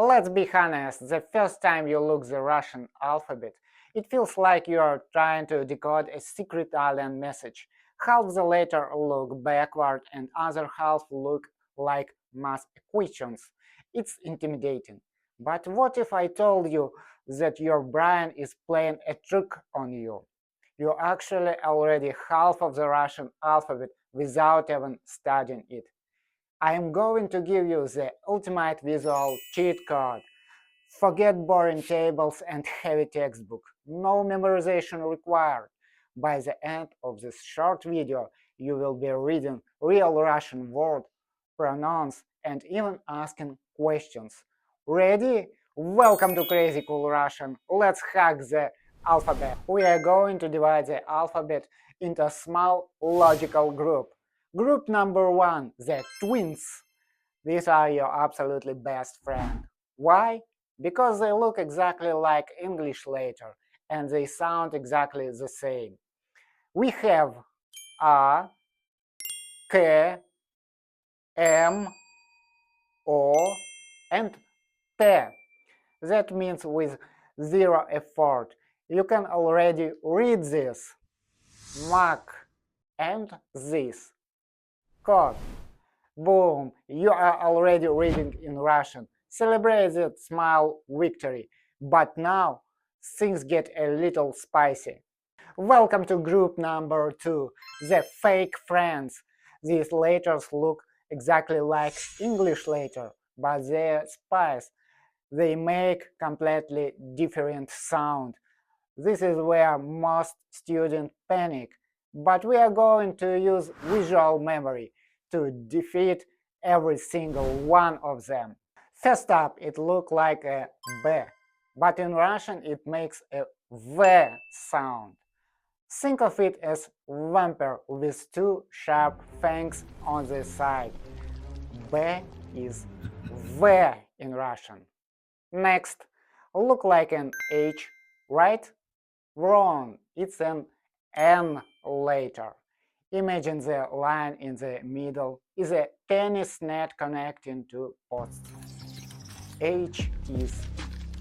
Let's be honest, the first time you look the Russian alphabet, it feels like you are trying to decode a secret alien message. Half the letter look backward and other half look like math equations. It's intimidating. But what if I told you that your brain is playing a trick on you? You actually already half of the Russian alphabet without even studying it. I am going to give you the ultimate visual cheat code. Forget boring tables and heavy textbook. No memorization required. By the end of this short video, you will be reading real Russian words, pronouns, and even asking questions. Ready? Welcome to Crazy Cool Russian. Let's hack the alphabet. We are going to divide the alphabet into a small logical group. Group number 1, the twins. These are your absolutely best friend. Why? Because they look exactly like English letter and they sound exactly the same. We have A, K, M, O, and T. That means with zero effort. You can already read this. Mark and this. Code. Boom! You are already reading in Russian. Celebrate that small victory. But now things get a little spicy. Welcome to group number 2, the fake friends. These letters look exactly like English letter, but they're spies. They make completely different sound. This is where most students panic, but we are going to use visual memory to defeat every single one of them. First up, it looks like a B, but in Russian it makes a V sound. Think of it as vampire with two sharp fangs on the side. B is V in Russian. Next, look like an H, right? Wrong, it's an N letter. Imagine the line in the middle is a tennis net connecting two posts. H is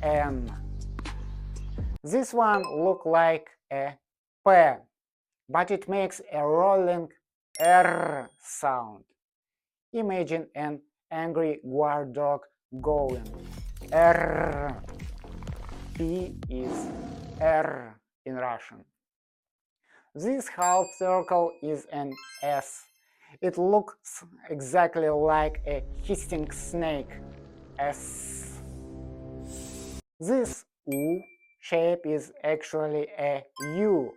N. This one looks like a P, but it makes a rolling R sound. Imagine an angry guard dog going R. P is R in Russian. This half circle is an S. It looks exactly like a hissing snake. S. This U shape is actually a U.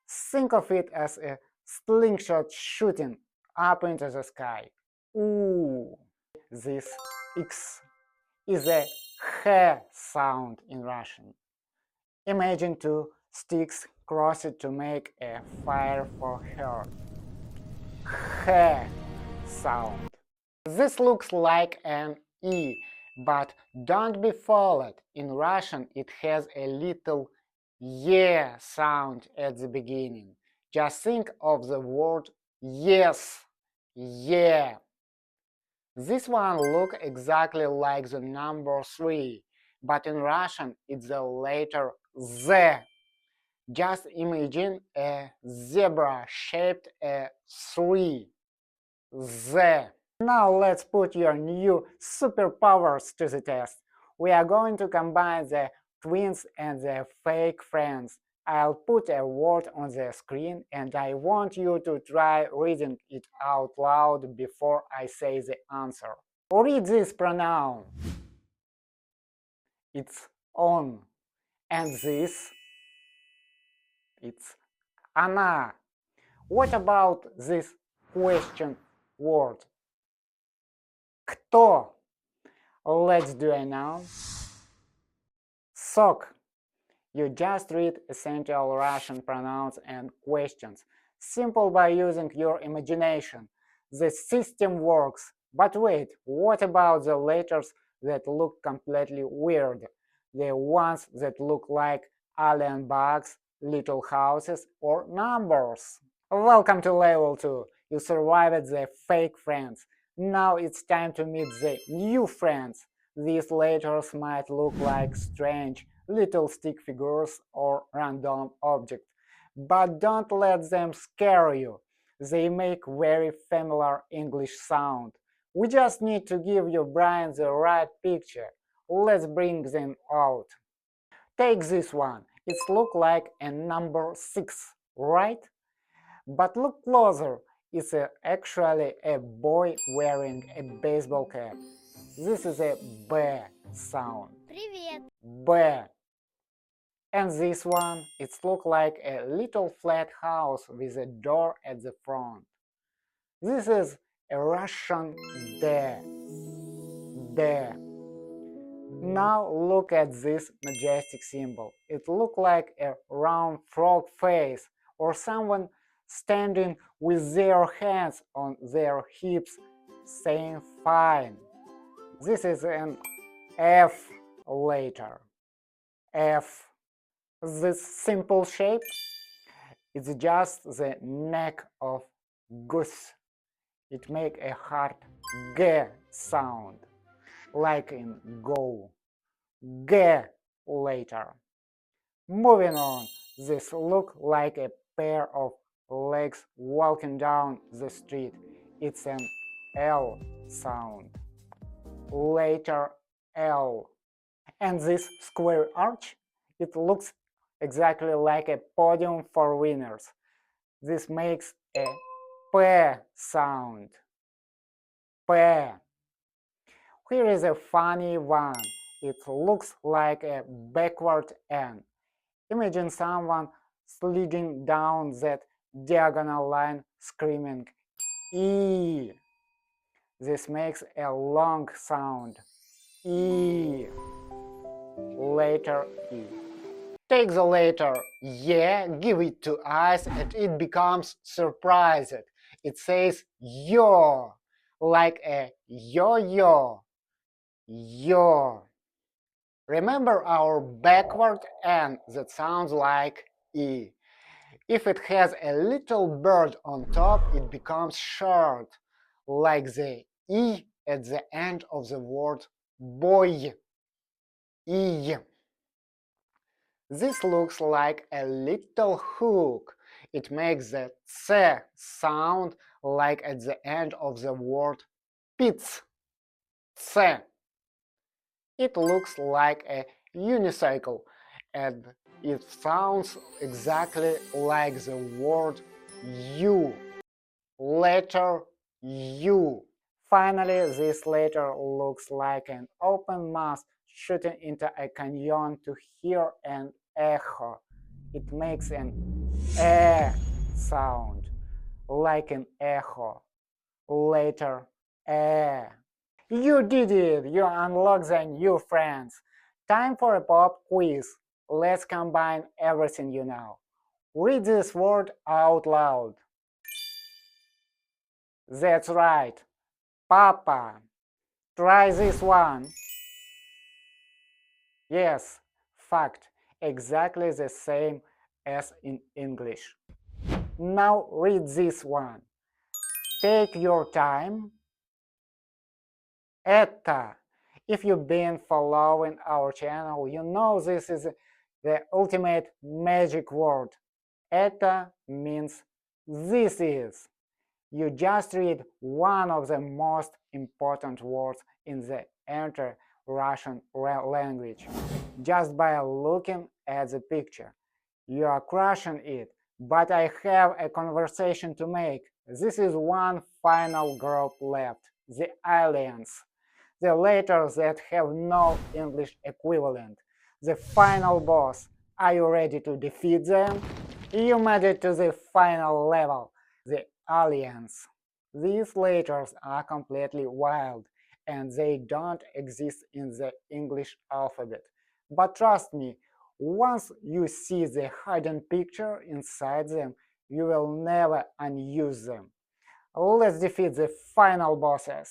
Think of it as a slingshot shooting up into the sky. Ooh. This X is a H sound in Russian. Imagine two sticks crossed to make a fire for her. H sound. This looks like an E, but don't be fooled. In Russian it has a little ye sound at the beginning. Just think of the word yes, yeah. This one looks exactly like the number 3, but in Russian it's the letter Z. Just imagine a zebra shaped a 3. Z. Now let's put your new superpowers to the test. We are going to combine the twins and the fake friends. I'll put a word on the screen and I want you to try reading it out loud before I say the answer. Read this pronoun. It's on. And this, it's она. What about this question word? Кто? Let's do it now. Sok. You just read essential Russian pronouns and questions. Simple by using your imagination. The system works. But wait, what about the letters that look completely weird? The ones that look like alien bugs, little houses, or numbers? Welcome to level 2. You survived the fake friends. Now it's time to meet the new friends. These letters might look like strange little stick figures or random objects, but don't let them scare you. They make very familiar English sound. We just need to give your brain the right picture. Let's bring them out. Take this one. It looks like a number 6, right? But look closer. It's actually a boy wearing a baseball cap. This is a B sound. Привет. B. And this one, it looks like a little flat house with a door at the front. This is a Russian D. D. Now look at this majestic symbol. It looks like a round frog face or someone standing with their hands on their hips saying fine. This is an F letter. F. This simple shape is just the neck of goose. It makes a hard G sound, like in go. G later. Moving on, this looks like a pair of legs walking down the street. It's an L sound. Later L. And this square arch, it looks exactly like a podium for winners. This makes a P sound. P. Here is a funny one. It looks like a backward N. Imagine someone sliding down that diagonal line screaming E. This makes a long sound. E. Letter E. Take the letter Y, give it to eyes, and it becomes surprised. It says yo, like a yo-yo. Yo. Remember our backward N that sounds like E. If it has a little bird on top, it becomes short, like the E at the end of the word boy. E. This looks like a little hook. It makes the C sound like at the end of the word pizza. C. It looks like a unicycle, and it sounds exactly like the word U. Letter U. Finally, this letter looks like an open mouth shooting into a canyon to hear an echo. It makes an sound, like an echo. Letter E. You did it! You unlocked the new friends. Time for a pop quiz. Let's combine everything you know. Read this word out loud. That's right. Papa. Try this one. Yes, fact. Exactly the same as in English. Now read this one. Take your time. Это. If you've been following our channel, you know this is the ultimate magic word. Это means this is. You just read one of the most important words in the entire Russian language just by looking at the picture. You are crushing it, but I have a conversation to make. This is one final group left, the aliens. The letters that have no English equivalent. The final boss. Are you ready to defeat them? You made it to the final level, the aliens. These letters are completely wild, and they don't exist in the English alphabet. But trust me, once you see the hidden picture inside them, you will never unuse them. Let's defeat the final bosses.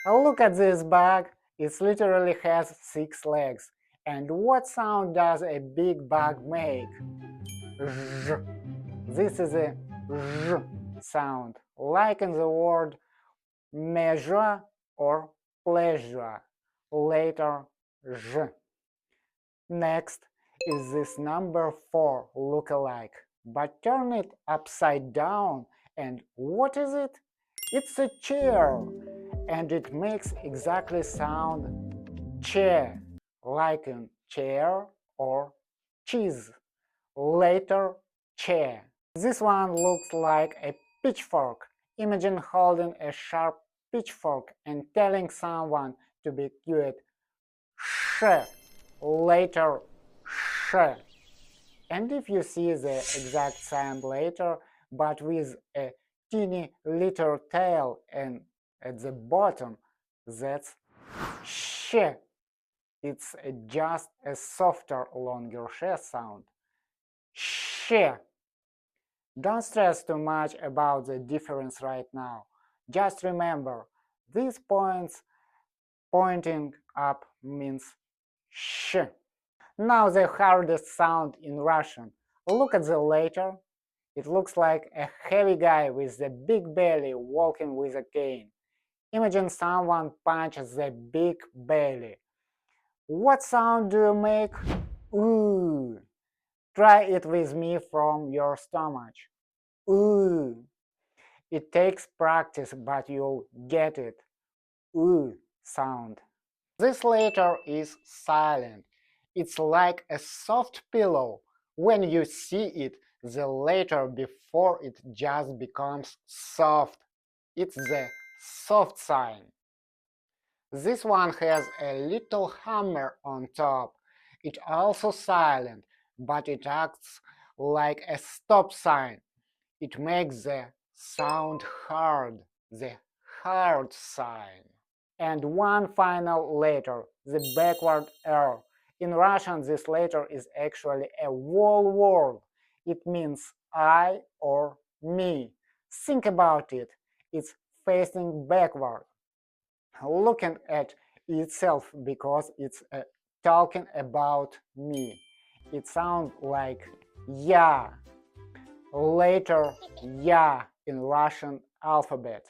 Look at this bug. It literally has 6 legs. And what sound does a big bug make? Zh. This is a zh sound, like in the word measure or pleasure. letter Z. Next is this number 4 look-alike, but turn it upside down, and what is it? It's a chair, and it makes exactly sound chair, like in chair or cheese. Later, chair. This one looks like a pitchfork. Imagine holding a sharp pitchfork and telling someone to be quiet. Sh. Later, sh. And if you see the exact sound later, but with a teeny little tail and at the bottom, that's sh. It's just a softer, longer sh sound. Sh. Don't stress too much about the difference right now. Just remember, these points pointing up means sh. Now the hardest sound in Russian. Look at the letter. It looks like a heavy guy with a big belly walking with a cane. Imagine someone punches the big belly. What sound do you make? Ooh. Try it with me from your stomach. Ooh. It takes practice, but you'll get it. Ooh sound. This letter is silent. It's like a soft pillow. When you see it, the letter before it just becomes soft. It's the soft sign. This one has a little hammer on top. It's also silent, but it acts like a stop sign. It makes the sound hard, the hard sign. And one final letter, the backward R. In Russian, this letter is actually a whole word. It means I or me. Think about it. It's facing backward, looking at itself because it's talking about me. It sounds like ya. Later ya in Russian alphabet.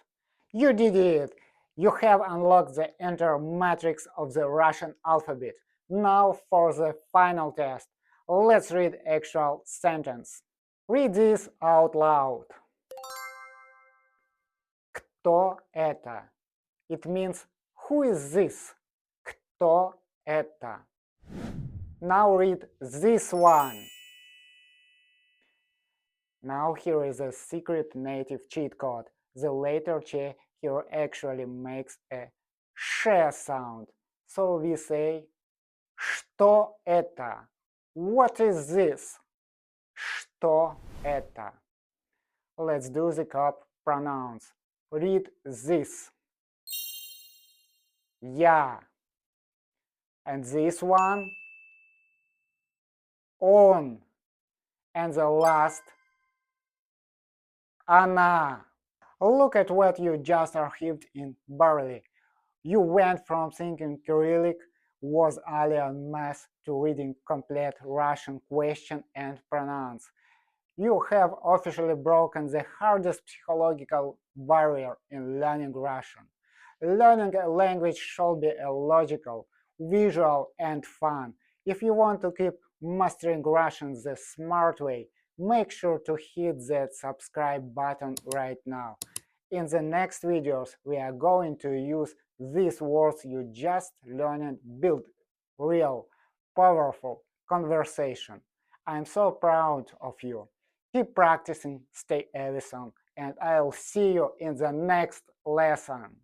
You did it! You have unlocked the entire matrix of the Russian alphabet. Now for the final test. Let's read actual sentence. Read this out loud. Кто это? It means who is this? Кто это? Now read this one. Now here is a secret native cheat code. The letter Ch here actually makes a sh sound. So we say что это? What is this? Что это? Let's do the cop pronouns. Read this. Я. And this one. Он. And the last. Она. Look at what you just archived in barely. You went from thinking Cyrillic was alien math to reading complete Russian question and pronouns. You have officially broken the hardest psychological barrier in learning Russian. Learning a language should be a logical, visual, and fun. If you want to keep mastering Russian the smart way, make sure to hit that subscribe button right now. In the next videos, we are going to use these words you just learned and build real, powerful conversation. I'm so proud of you. Keep practicing, stay awesome, and I'll see you in the next lesson.